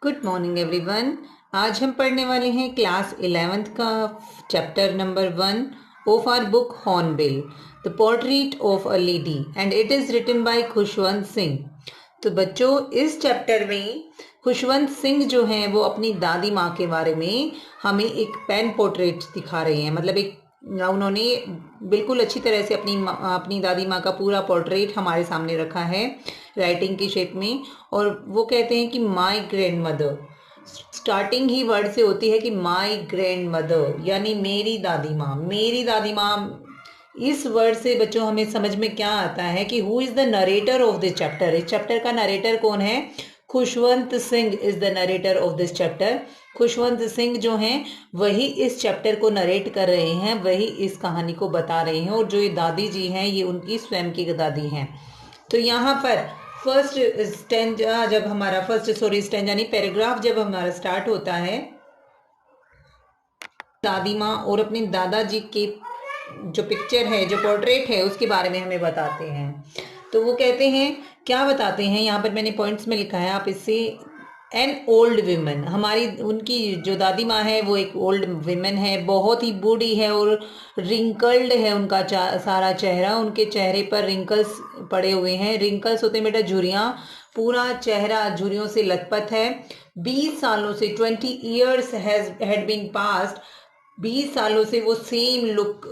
Good morning everyone. आज हम पढ़ने वाले हैं क्लास 11th का chapter number 1 of our book Hornbill, the portrait of a lady, and it is written by Khushwant Singh. तो बच्चों, इस चैप्टर में खुशवंत सिंह जो हैं वो अपनी दादी माँ के बारे में हमें एक पेन पोर्ट्रेट दिखा रहे हैं। मतलब एक उन्होंने बिल्कुल अच्छी तरह से अपनी दादी माँ का पूरा पोर्ट्रेट हमारे सामने रखा है राइटिंग की शेप में। और वो कहते हैं कि my grand mother, starting he word से होती है कि माई ग्रैंड मदर, यानी मेरी दादी माँ। मेरी दादी माँ, इस वर्ड से बच्चों हमें समझ में क्या आता है कि who is the narrator of this chapter. इस चैप्टर का नरेटर कौन है? Khushwant Singh is the narrator of this chapter. Khushwant Singh जो हैं वही इस चैप्टर को नरेट कर रहे हैं, वही इस कहानी को बता रहे हैं। और जो ये दादी जी हैं ये उनकी स्वयं की दादी हैं। तो यहाँ पर फर्स्ट स्टेंजा जब हमारा स्टेंजा नहीं, पैराग्राफ जब हमारा स्टार्ट होता है, दादी माँ और अपने दादाजी के जो पिक्चर है, जो पोर्ट्रेट है, उसके बारे में हमें बताते हैं। तो वो कहते हैं, क्या बताते हैं, यहाँ पर मैंने पॉइंट्स में लिखा है, आप इससे एन ओल्ड विमेन, हमारी उनकी जो दादी माँ है वो एक ओल्ड विमेन है, बहुत ही बूढ़ी है और रिंकल्ड है उनका सारा चेहरा। उनके चेहरे पर रिंकल्स पड़े हुए हैं। रिंकल्स होते हैं बेटा झुर्रियाँ, पूरा चेहरा झुर्रियों से लथपथ है। 20 सालों से 20 ईयर्स हैड बीन पास्ड, 20 सालों से वो सेम लुक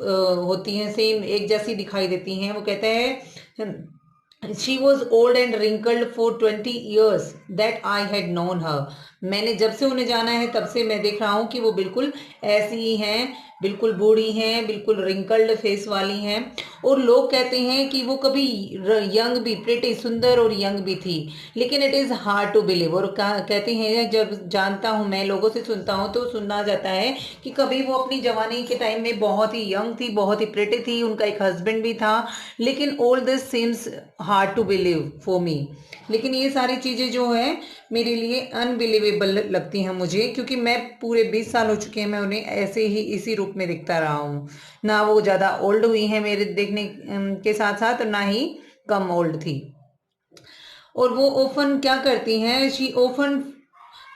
होती हैं, सेम एक जैसी दिखाई देती हैं। वो कहते हैं she was old and wrinkled for 20 years that I had known हर। मैंने जब से उन्हें जाना है तब से मैं देख रहा हूँ कि वो बिल्कुल ऐसी ही हैं, बिल्कुल बूढ़ी हैं, बिल्कुल रिंकल्ड फेस वाली हैं। और लोग कहते हैं कि वो कभी यंग भी, प्रिटी, सुंदर और यंग भी थी, लेकिन it is hard to believe. और कहते हैं, जब जानता हूँ मैं, लोगों से सुनता हूँ तो सुनना जाता है कि कभी वो अपनी जवानी के टाइम में बहुत ही यंग थी, बहुत ही प्रिटी थी, उनका एक हस्बैंड भी था, लेकिन all this seems hard to believe for me. लेकिन ये सारी चीज़ें जो है मेरे लिए अनबिलीवेबल लगती हैं मुझे, क्योंकि मैं पूरे 20 साल हो चुके हैं, मैं उन्हें ऐसे ही इसी रूप में दिखता रहा हूँ। ना वो ज़्यादा ओल्ड हुई हैं मेरे देखने के साथ साथ, और ना ही कम ओल्ड थी। और वो ओफन क्या करती हैं, she often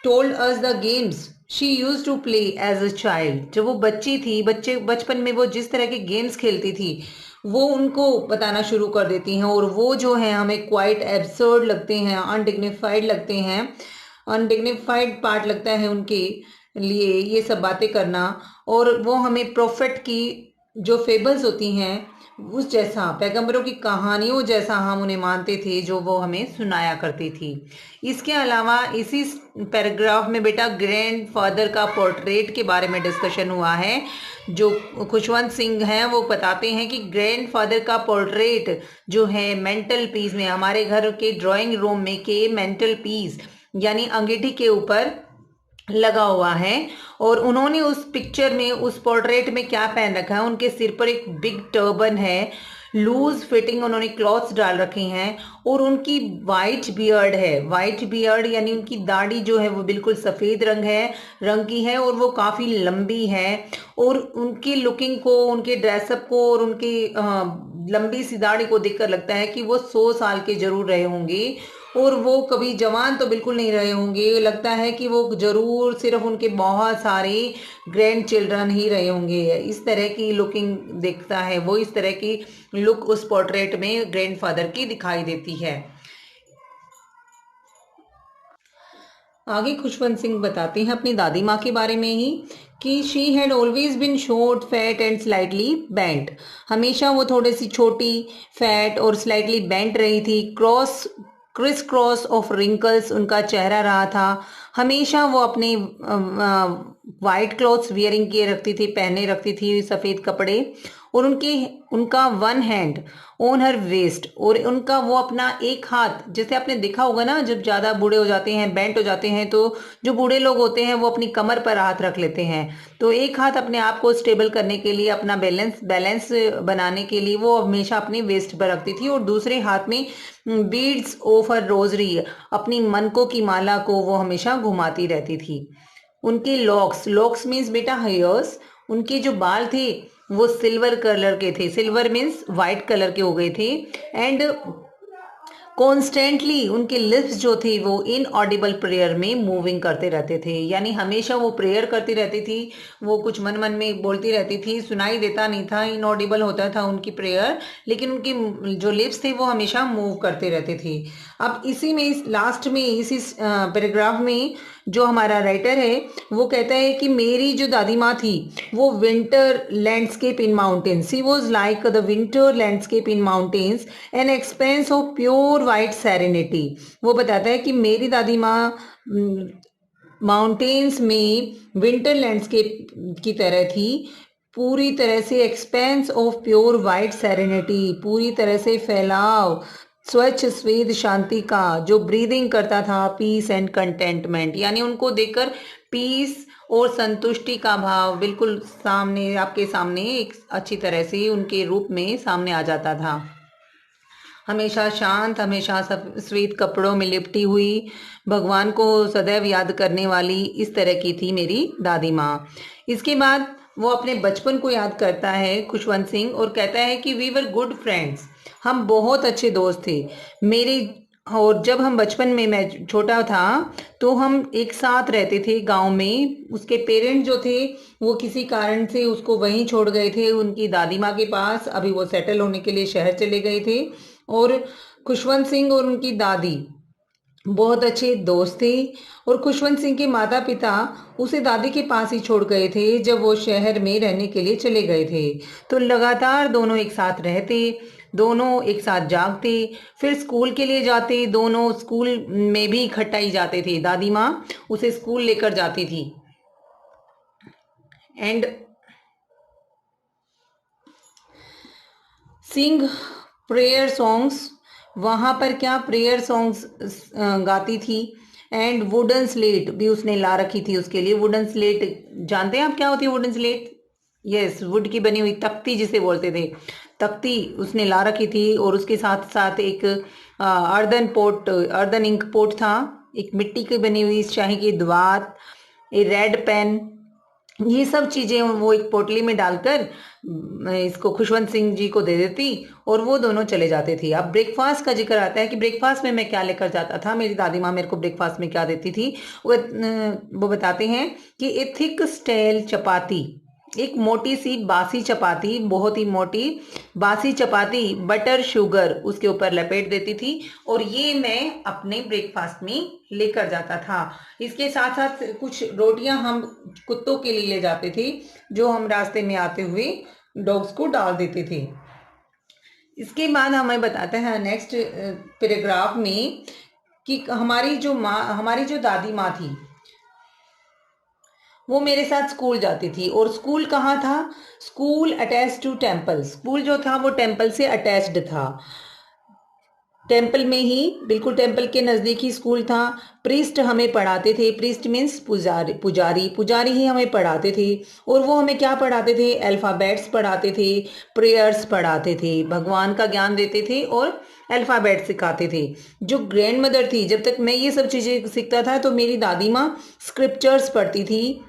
told us the games she use to play as a child. जब वो बच्ची थी, बचपन में वो जिस तरह के गेम्स खेलती थी वो उनको बताना शुरू कर देती हैं। और वो जो है हमें क्वाइट एब्सर्ड लगते हैं, अनडिग्निफाइड लगते हैं, अनडिग्निफाइड पार्ट लगता है उनके लिए ये सब बातें करना। और वो हमें प्रॉफिट की जो फेबल्स होती हैं उस जैसा, पैगंबरों की कहानियों जैसा हम उन्हें मानते थे, जो वो हमें सुनाया करती थी। इसके अलावा इसी पैराग्राफ में बेटा ग्रैंड फादर का पोर्ट्रेट के बारे में डिस्कशन हुआ है। जो खुशवंत सिंह हैं वो बताते हैं कि ग्रैंड फादर का पोर्ट्रेट जो है मेंटल पीस में, हमारे घर के ड्राइंग रूम में के मेंटल पीस यानी अंगीठी के ऊपर लगा हुआ है। और उन्होंने उस पिक्चर में, उस पोर्ट्रेट में क्या पहन रखा है, उनके सिर पर एक बिग टर्बन है, लूज फिटिंग उन्होंने क्लॉथ्स डाल रखे हैं, और उनकी वाइट बियर्ड है। वाइट बियर्ड यानी उनकी दाढ़ी जो है वो बिल्कुल सफ़ेद रंग की है और वो काफ़ी लंबी है। और उनकी लुकिंग को, उनके ड्रेसअप को और उनकी लंबी सी दाढ़ी को देखकर लगता है कि वो 100 साल के जरूर रहे होंगे, और वो कभी जवान तो बिल्कुल नहीं रहे होंगे। लगता है कि वो जरूर सिर्फ उनके बहुत सारे ग्रैंड चिल्ड्रन ही रहे होंगे। इस तरह की लुकिंग देखता है वो, इस तरह की लुक उस पोर्ट्रेट में ग्रैंडफादर की दिखाई देती है। आगे खुशवंत सिंह बताते हैं अपनी दादी माँ के बारे में ही कि she had always been short, fat and slightly bent. हमेशा वो थोड़ी सी छोटी, फैट और स्लाइटली बेंट रही थी। क्रिस क्रॉस ऑफ रिंकल्स उनका चेहरा रहा था। हमेशा वो अपने वाइट क्लॉथ्स वियरिंग किए रखती थी, पहने रखती थी सफ़ेद कपड़े। और उनका one hand on her waist, और उनका वो अपना एक हाथ, जैसे आपने देखा होगा ना, जब ज़्यादा बूढ़े हो जाते हैं, बेंट हो जाते हैं, तो जो बूढ़े लोग होते हैं वो अपनी कमर पर हाथ रख लेते हैं। तो एक हाथ अपने आप को स्टेबल करने के लिए, अपना बैलेंस बनाने के लिए वो हमेशा अपनी वेस्ट पर रखती थी, और दूसरे हाथ में बीड्स ऑफ हर रोजरी, अपनी मनकों की माला को वो हमेशा घुमाती रहती थी। उनके लॉक्स मीन्स बेटा हेयर्स, उनके जो बाल थे वो सिल्वर कलर के थे। सिल्वर मीन्स वाइट कलर के हो गए थे। एंड कॉन्स्टेंटली उनके लिप्स जो थे वो इनऑडिबल प्रेयर में मूविंग करते रहते थे, यानी हमेशा वो प्रेयर करती रहती थी, वो कुछ मन मन में बोलती रहती थी, सुनाई देता नहीं था, इनऑडिबल होता था उनकी प्रेयर, लेकिन उनकी जो लिप्स थे वो हमेशा मूव करते रहते थे। अब इसी में इस लास्ट में इसी पैराग्राफ में जो हमारा राइटर है वो कहता है कि मेरी जो दादी माँ थी वो winter landscape in mountains, she was like the winter landscape in mountains an expanse of pure white serenity. वो बताता है कि मेरी दादी माँ माउंटेन्स में विंटर लैंडस्केप की तरह थी, पूरी तरह से expense of pure white serenity, पूरी तरह से फैलाव स्वच्छ स्वेद शांति का, जो ब्रीदिंग करता था पीस एंड कंटेंटमेंट, यानी उनको देखकर पीस और संतुष्टि का भाव बिल्कुल सामने आपके सामने एक अच्छी तरह से उनके रूप में सामने आ जाता था। हमेशा शांत, हमेशा श्वेत कपड़ों में लिपटी हुई, भगवान को सदैव याद करने वाली, इस तरह की थी मेरी दादी माँ। इसके बाद वो अपने बचपन को याद करता है खुशवंत सिंह और कहता है कि वी वर गुड फ्रेंड्स, हम बहुत अच्छे दोस्त थे मेरे, और जब हम बचपन में, मैं छोटा था तो हम एक साथ रहते थे गांव में। उसके पेरेंट्स जो थे वो किसी कारण से उसको वहीं छोड़ गए थे उनकी दादी माँ के पास, अभी वो सेटल होने के लिए शहर चले गए थे, और खुशवंत सिंह और उनकी दादी बहुत अच्छे दोस्त थे। और खुशवंत सिंह के माता पिता उसे दादी के पास ही छोड़ गए थे जब वो शहर में रहने के लिए चले गए थे, तो लगातार दोनों एक साथ रहते, दोनों एक साथ जागते, फिर स्कूल के लिए जाते, दोनों स्कूल में भी इकट्ठा ही जाते थे, दादी माँ उसे स्कूल लेकर जाती थी। एंड सिंग प्रेयर सॉन्ग्स, वहाँ पर क्या प्रेयर सॉन्ग्स गाती थी। एंड वुडन स्लेट भी उसने ला रखी थी उसके लिए। वुडन स्लेट जानते हैं आप क्या होती है वुडन स्लेट? यस, वुड की बनी हुई तख्ती जिसे बोलते थे, तख्ती उसने ला रखी थी, और उसके साथ साथ एक अर्दन इंक पोट था, एक मिट्टी की बनी हुई शाही की द्वात, ए रेड पेन, ये सब चीजें वो एक पोटली में डालकर इसको खुशवंत सिंह जी को दे देती और वो दोनों चले जाते थे। अब ब्रेकफास्ट का जिक्र आता है कि ब्रेकफास्ट में मैं क्या लेकर जाता था, मेरी दादी माँ मेरे को ब्रेकफास्ट में क्या देती थी। वो बताते हैं कि ए थिक स्टेल चपाती, एक मोटी सी बासी चपाती, बहुत ही मोटी बासी चपाती, बटर शुगर उसके ऊपर लपेट देती थी, और ये मैं अपने ब्रेकफास्ट में लेकर जाता था। इसके साथ साथ कुछ रोटियां हम कुत्तों के लिए ले जाते थे, जो हम रास्ते में आते हुए डॉग्स को डाल देते थे। इसके बाद हमें बताता है नेक्स्ट पैराग्राफ में कि हमारी जो दादी माँ थी वो मेरे साथ स्कूल जाती थी, और स्कूल कहाँ था? School attach to temple, school जो था वो टेम्पल से अटैच्ड था, टेम्पल में ही, बिल्कुल टेम्पल के नज़दीक ही स्कूल था। प्रीस्ट हमें पढ़ाते थे, प्रीस्ट मीन्स पुजारी, पुजारी ही हमें पढ़ाते थे, और वो हमें क्या पढ़ाते थे? अल्फ़ाबेट्स पढ़ाते थे, प्रेयर्स पढ़ाते थे, भगवान का ज्ञान देते थे और अल्फ़ाबेट सिखाते थे। जो ग्रैंड मदर थी, जब तक मैं ये सब चीज़ें सीखता था तो मेरी दादी माँ स्क्रिप्चर्स पढ़ती थी,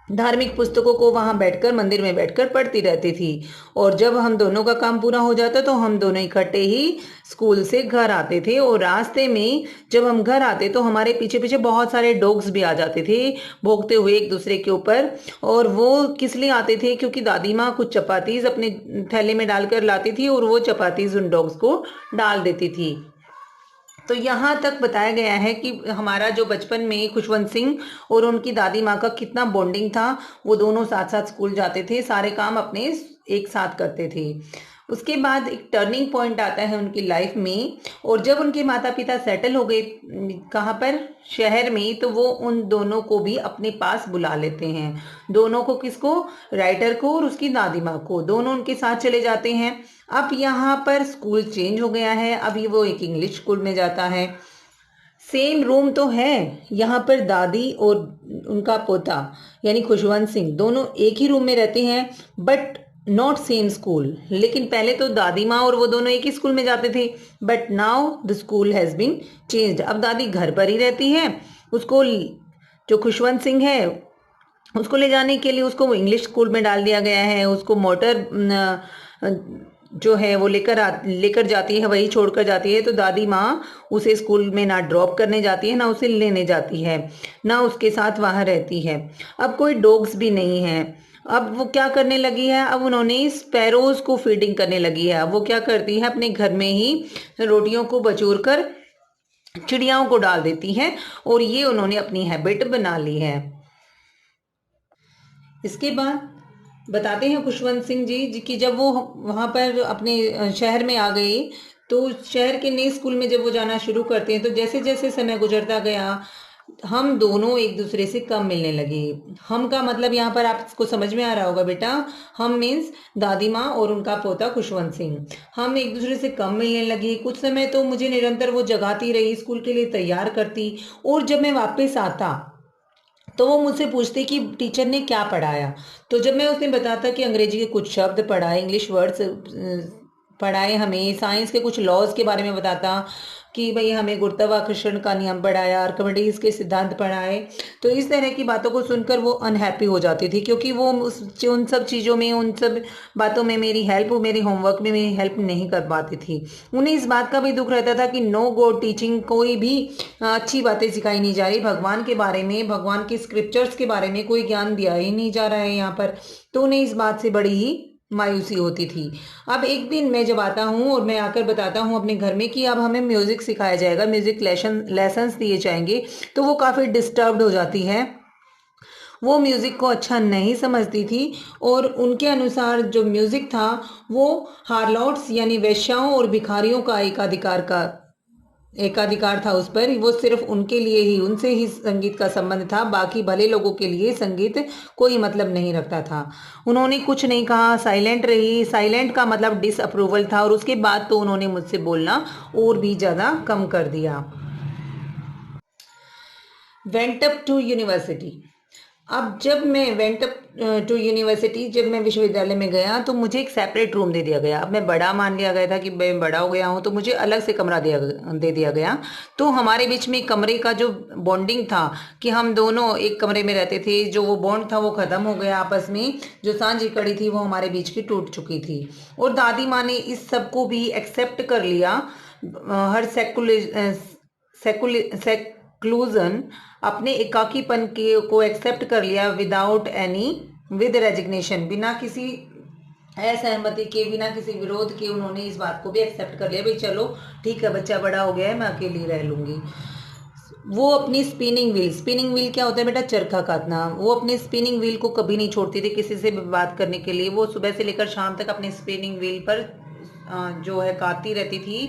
धार्मिक पुस्तकों को वहां बैठकर, मंदिर में बैठकर पढ़ती रहती थी, और जब हम दोनों का काम पूरा हो जाता तो हम दोनों इकट्ठे ही स्कूल से घर आते थे। और रास्ते में जब हम घर आते तो हमारे पीछे पीछे बहुत सारे डॉग्स भी आ जाते थे भौंकते हुए एक दूसरे के ऊपर, और वो किस लिए आते थे? क्योंकि दादी माँ कुछ चपातीज अपने थैले में डालकर लाती थी और वो चपातीज उन डॉग्स को डाल देती थी। तो यहाँ तक बताया गया है कि हमारा जो बचपन में खुशवंत सिंह और उनकी दादी माँ का कितना बॉन्डिंग था। वो दोनों साथ साथ स्कूल जाते थे, सारे काम अपने एक साथ करते थे। उसके बाद एक टर्निंग पॉइंट आता है उनकी लाइफ में, और जब उनके माता पिता सेटल हो गए कहाँ पर? शहर में, तो वो उन दोनों को भी अपने पास बुला लेते हैं। दोनों को, किसको? राइटर को और उसकी दादी माँ को, दोनों उनके साथ चले जाते हैं। अब यहाँ पर स्कूल चेंज हो गया है, अभी वो एक इंग्लिश स्कूल में जाता है। सेम रूम तो है, यहाँ पर दादी और उनका पोता यानी खुशवंत सिंह दोनों एक ही रूम में रहते हैं, बट नॉट सेम स्कूल। लेकिन पहले तो दादी माँ और वो दोनों एक ही स्कूल में जाते थे, but now the school has been changed. अब दादी घर पर ही रहती है, उसको, जो खुशवंत सिंह है उसको ले जाने के लिए उसको इंग्लिश स्कूल में डाल दिया गया है, उसको मोटर जो है वो लेकर जाती है, वही छोड़कर जाती है। तो दादी माँ उसे स्कूल में ना ड्रॉप करने जाती है, ना उसे लेने जाती है, ना उसके साथ वहाँ रहती है। अब कोई डॉग्स भी नहीं है। अब वो क्या करने लगी है, अब उन्होंने स्पैरोज को फीडिंग करने लगी है। अब वो क्या करती है, अपने घर में ही रोटियों को बचोर कर चिड़ियाओं को डाल देती है, और ये उन्होंने अपनी हैबिट बना ली है। इसके बाद बताते हैं खुशवंत सिंह जी कि जब वो वहाँ पर अपने शहर में आ गई, तो शहर के नए स्कूल में जब वो जाना शुरू करते हैं, तो जैसे जैसे समय गुजरता गया, हम दोनों एक दूसरे से कम मिलने लगे। हम का मतलब यहाँ पर आपको समझ में आ रहा होगा बेटा। हम मीन्स दादी माँ और उनका पोता खुशवंत सिंह। हम एक दूसरे से कम मिलने लगे। कुछ समय तो मुझे निरंतर वो जगाती रही, स्कूल के लिए तैयार करती, और जब मैं वापस आता तो वो मुझसे पूछते कि टीचर ने क्या पढ़ाया। तो जब मैं उसने बताता कि अंग्रेजी के कुछ शब्द पढ़ाए, इंग्लिश वर्ड्स पढ़ाए, हमें साइंस के कुछ लॉज के बारे में बताता कि भाई हमें गुरुत्वाकर्षण का नियम पढ़ाया, आर्किमिडीज के सिद्धांत पढ़ाए, तो इस तरह की बातों को सुनकर वो अनहैप्पी हो जाती थी, क्योंकि वो उन सब चीज़ों में, उन सब बातों में मेरी हेल्प, मेरे होमवर्क में मेरी हेल्प नहीं कर पाती थी। उन्हें इस बात का भी दुख रहता था कि नो गॉड टीचिंग, कोई भी अच्छी बातें सिखाई नहीं जा रही, भगवान के बारे में, भगवान के स्क्रिप्चर्स के बारे में कोई ज्ञान दिया ही नहीं जा रहा है यहाँ पर। तो उन्हें इस बात से बड़ी ही मायूसी होती थी। अब एक दिन मैं जब आता हूँ और मैं आकर बताता हूँ अपने घर में कि अब हमें म्यूजिक सिखाया जाएगा, म्यूजिक लेसन्स दिए जाएंगे, तो वो काफ़ी डिस्टर्ब्ड हो जाती है। वो म्यूज़िक को अच्छा नहीं समझती थी, और उनके अनुसार जो म्यूज़िक था वो हार्लॉट्स यानी वेश्याओं और भिखारियों का एकाधिकार था उस पर। वो सिर्फ उनके लिए ही, उनसे ही संगीत का संबंध था, बाकी भले लोगों के लिए संगीत कोई मतलब नहीं रखता था। उन्होंने कुछ नहीं कहा, साइलेंट रही। साइलेंट का मतलब डिसअप्रूवल था, और उसके बाद तो उन्होंने मुझसे बोलना और भी ज़्यादा कम कर दिया। Went up to university. अब जब मैं वेंट अप टू यूनिवर्सिटी, जब मैं विश्वविद्यालय में गया, तो मुझे एक सेपरेट रूम दे दिया गया। अब मैं बड़ा मान लिया गया था कि मैं बड़ा हो गया हूँ, तो मुझे अलग से कमरा दे दिया गया। तो हमारे बीच में कमरे का जो बॉन्डिंग था कि हम दोनों एक कमरे में रहते थे, जो वो बॉन्ड था वो ख़त्म हो गया आपस में। जो सांझी कड़ी थी वो हमारे बीच की टूट चुकी थी, और दादी माँ ने इस सब को भी एक्सेप्ट कर लिया। हर सेक्लूजन, अपने एकाकीपन के को एक्सेप्ट कर लिया, विद रेजिग्नेशन, बिना किसी असहमति के, बिना किसी विरोध के उन्होंने इस बात को भी एक्सेप्ट कर लिया, भाई चलो ठीक है, बच्चा बड़ा हो गया है, मैं अकेली रह लूंगी। वो अपनी स्पिनिंग व्हील क्या होता है बेटा, चरखा काटना, वो अपने स्पिनिंग व्हील को कभी नहीं छोड़ती थी किसी से भी बात करने के लिए। वो सुबह से लेकर शाम तक अपने स्पिनिंग व्हील पर जो है काटती रहती थी,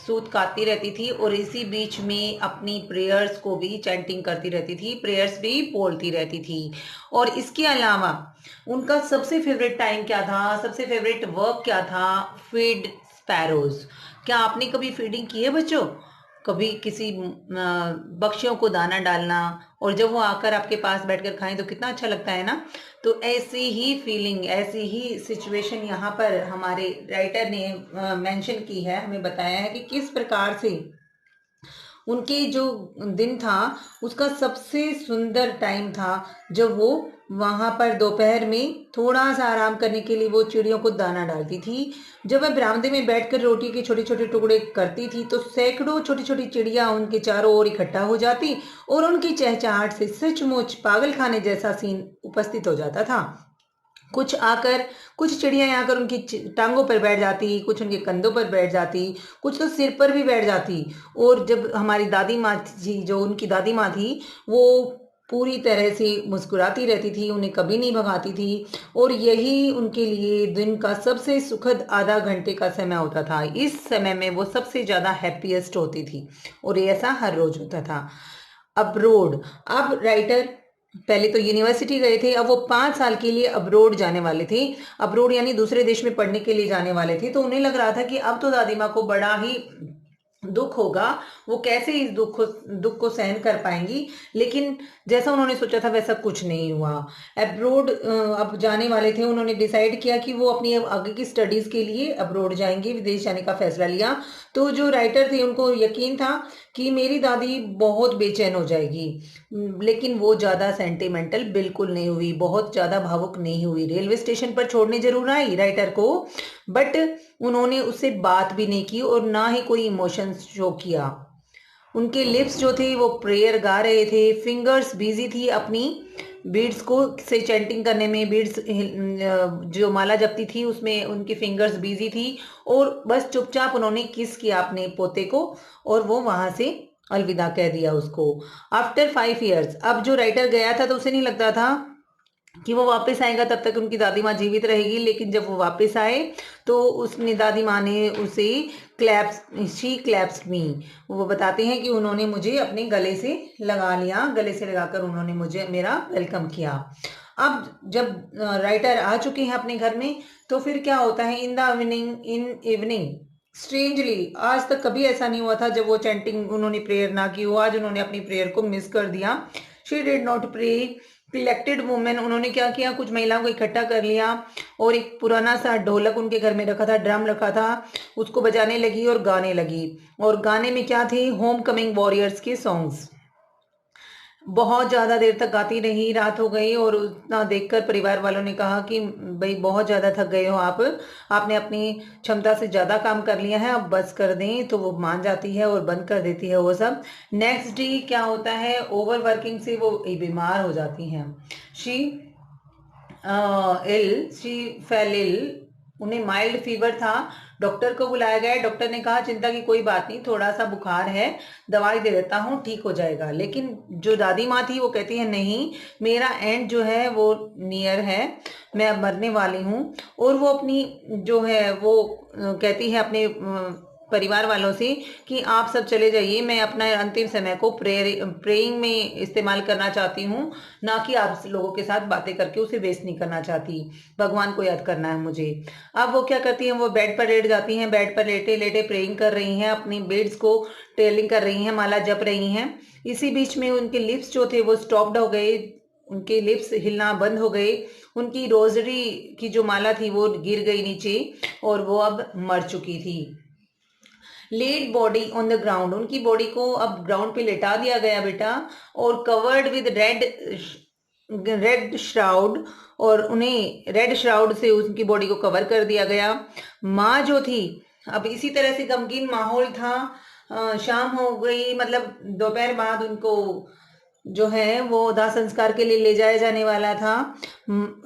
सूत काटती रहती थी, और इसी बीच में अपनी प्रेयर्स को भी चैंटिंग करती रहती थी, प्रेयर्स भी बोलती रहती थी। और इसके अलावा उनका सबसे फेवरेट टाइम क्या था, सबसे फेवरेट वर्क क्या था, फीड स्पैरोज। क्या आपने कभी फीडिंग की है बच्चों? कभी किसी पक्षियों को दाना डालना, और जब वो आकर आपके पास बैठकर खाएं तो कितना अच्छा लगता है ना। तो ऐसी ही फीलिंग, ऐसी ही सिचुएशन यहाँ पर हमारे राइटर ने मेंशन की है, हमें बताया है कि किस प्रकार से उनके जो दिन था उसका सबसे सुंदर टाइम था, जब वो वहां पर दोपहर में थोड़ा सा आराम करने के लिए वो चिड़ियों को दाना डालती थी। जब वह बरामदे में बैठकर रोटी के छोटे छोटे टुकड़े करती थी, तो सैकड़ों छोटी छोटी चिड़िया उनके चारों ओर इकट्ठा हो जाती, और उनकी चहचहाहट से सचमुच पागल खाने जैसा सीन उपस्थित हो जाता था। कुछ चिड़िया आकर उनकी टांगों पर बैठ जाती, कुछ उनके कंधों पर बैठ जाती, कुछ तो सिर पर भी बैठ जाती। और जब हमारी दादी माँ जी, जो उनकी दादी माँ थी, वो पूरी तरह से मुस्कुराती रहती थी, उन्हें कभी नहीं भगाती थी, और यही उनके लिए दिन का सबसे सुखद आधा घंटे का समय होता था। इस समय में वो सबसे ज़्यादा हैप्पीएस्ट होती थी, और ऐसा हर रोज होता था। अब्रोड, अब राइटर पहले तो यूनिवर्सिटी गए थे, अब वो 5 साल के लिए अब्रोड जाने वाले थे। अब्रोड यानी दूसरे देश में पढ़ने के लिए जाने वाले थे। तो उन्हें लग रहा था कि अब तो दादी माँ को बड़ा ही दुख होगा, वो कैसे इस दुख को सहन कर पाएंगी। लेकिन जैसा उन्होंने सोचा था वैसा कुछ नहीं हुआ। अब्रोड अब जाने वाले थे, उन्होंने डिसाइड किया कि वो अपनी आगे की स्टडीज के लिए अब्रोड जाएंगे, विदेश जाने का फैसला लिया। तो जो राइटर थे उनको यकीन था कि मेरी दादी बहुत बेचैन हो जाएगी, लेकिन वो ज़्यादा सेंटिमेंटल बिल्कुल नहीं हुई, बहुत ज़्यादा भावुक नहीं हुई। रेलवे स्टेशन पर छोड़ने जरूर आई राइटर को, बट उन्होंने उससे बात भी नहीं की और ना ही कोई इमोशंस शो किया। उनके लिप्स जो थे वो प्रेयर गा रहे थे, फिंगर्स बिजी थी अपनी बीड्स को से चैंटिंग करने में, बीड्स जो माला जपती थी उसमें उनकी फिंगर्स बिजी थी, और बस चुपचाप उन्होंने किस किया अपने पोते को और वो वहां से अलविदा कह दिया उसको। आफ्टर 5 years, अब जो राइटर गया था तो उसे नहीं लगता था कि वो वापस आएगा, तब तक उनकी दादी माँ जीवित रहेगी, लेकिन जब वो वापस आए तो उसने दादी माँ ने उसे शी क्लैप्स मी, वो बताते हैं कि उन्होंने मुझे अपने गले से लगा लिया, गले से लगाकर उन्होंने मुझे मेरा वेलकम किया। अब जब राइटर आ चुके हैं अपने घर में तो फिर क्या होता है, इन इवनिंग स्ट्रेंजली, आज तक कभी ऐसा नहीं हुआ था जब वो चैंटिंग उन्होंने प्रेयर ना की हो, आज उन्होंने अपनी प्रेयर को मिस कर दिया। She did not pray collected women, उन्होंने क्या किया, कुछ महिलाओं को इकट्ठा कर लिया और एक पुराना सा ढोलक उनके घर में रखा था, ड्रम रखा था, उसको बजाने लगी और गाने लगी। और गाने में क्या थे, होम कमिंग वॉरियर्स के सॉन्ग्स। बहुत ज़्यादा देर तक गाती रही, रात हो गई और उतना देखकर परिवार वालों ने कहा कि भाई बहुत ज़्यादा थक गए हो आप, आपने अपनी क्षमता से ज़्यादा काम कर लिया है, अब बस कर दें। तो वो मान जाती है और बंद कर देती है वो सब। नेक्स्ट डे क्या होता है, ओवर वर्किंग से वो बीमार हो जाती हैं। शी शी फेल इल, उन्हें माइल्ड फीवर था। डॉक्टर को बुलाया गया, डॉक्टर ने कहा चिंता की कोई बात नहीं, थोड़ा सा बुखार है, दवाई दे देता हूँ, ठीक हो जाएगा। लेकिन जो दादी माँ थी वो कहती है नहीं, मेरा एंड जो है वो नियर है, मैं अब मरने वाली हूँ। और वो अपनी जो है वो कहती है अपने परिवार वालों से कि आप सब चले जाइए, मैं अपना अंतिम समय को प्रेइंग में इस्तेमाल करना चाहती हूँ, ना कि आप लोगों के साथ बातें करके उसे वेस्ट नहीं करना चाहती, भगवान को याद करना है मुझे। अब वो क्या करती हैं, वो बेड पर लेट जाती हैं, बेड पर लेटे लेटे प्रेइंग कर रही हैं, अपनी बीड्स को टेलिंग कर रही हैं, माला जप रही हैं। इसी बीच में उनके लिप्स जो थे वो स्टॉप्ड हो गए, उनके लिप्स हिलना बंद हो गए, उनकी रोजरी की जो माला थी वो गिर गई नीचे और वो अब मर चुकी थी। Laid body on the ground, उनकी बॉडी को अब ग्राउंड पे लेटा दिया गया बेटा, और कवर्ड विद रेड श्राउड, और उन्हें रेड श्राउड से उनकी बॉडी को कवर कर दिया गया। माँ जो थी, अब इसी तरह से गमगीन माहौल था। शाम हो गई, मतलब दोपहर बाद उनको जो है वो दाह संस्कार के लिए ले जाया जाने वाला था।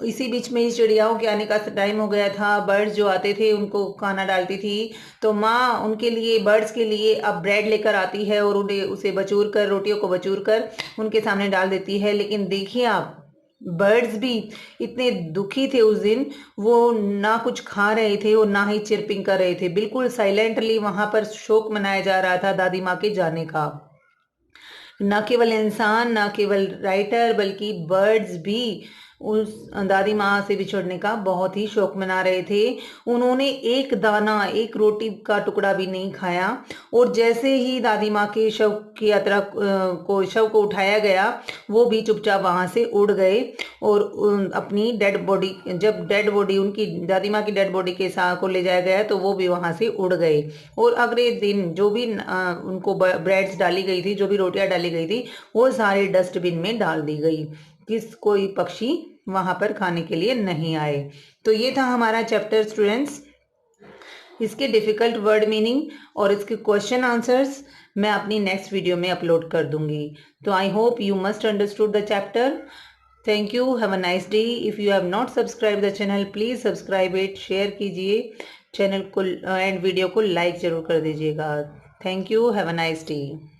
इसी बीच में चिड़ियाओं के आने का टाइम हो गया था, बर्ड्स जो आते थे उनको खाना डालती थी। तो माँ उनके लिए, बर्ड्स के लिए अब ब्रेड लेकर आती है और उन्हें उसे बचूर कर, रोटियों को बचूर कर उनके सामने डाल देती है। लेकिन देखिए आप, बर्ड्स भी इतने दुखी थे उस दिन, वो ना कुछ खा रहे थे और ना ही चिरपिंग कर रहे थे, बिल्कुल साइलेंटली वहां पर शोक मनाया जा रहा था दादी माँ के जाने का। न केवल इंसान, न केवल राइटर, बल्कि बर्ड्स भी उस दादी माँ से बिछड़ने का बहुत ही शौक मना रहे थे। उन्होंने एक दाना, एक रोटी का टुकड़ा भी नहीं खाया। और जैसे ही दादी माँ के शव की यात्रा शव को उठाया गया, वो भी चुपचाप वहां से उड़ गए और अपनी डेड बॉडी, जब डेड बॉडी, उनकी दादी माँ की डेड बॉडी के साथ को ले जाया गया तो वो भी वहां से उड़ गए। और अगले दिन जो भी उनको ब्रेड्स डाली गई थी, जो भी रोटियां डाली गई थी, वो सारे डस्टबिन में डाल दी गई, किस कोई पक्षी वहां पर खाने के लिए नहीं आए। तो ये था हमारा चैप्टर स्टूडेंट्स। इसके डिफिकल्ट वर्ड मीनिंग और इसके क्वेश्चन आंसर्स मैं अपनी नेक्स्ट वीडियो में अपलोड कर दूंगी। तो I hope you must understood the chapter. Thank you, have a nice day. If you have not subscribe the channel, please subscribe it, share कीजिए channel को एंड वीडियो को like जरूर कर दीजिएगा। Thank you, have a nice day.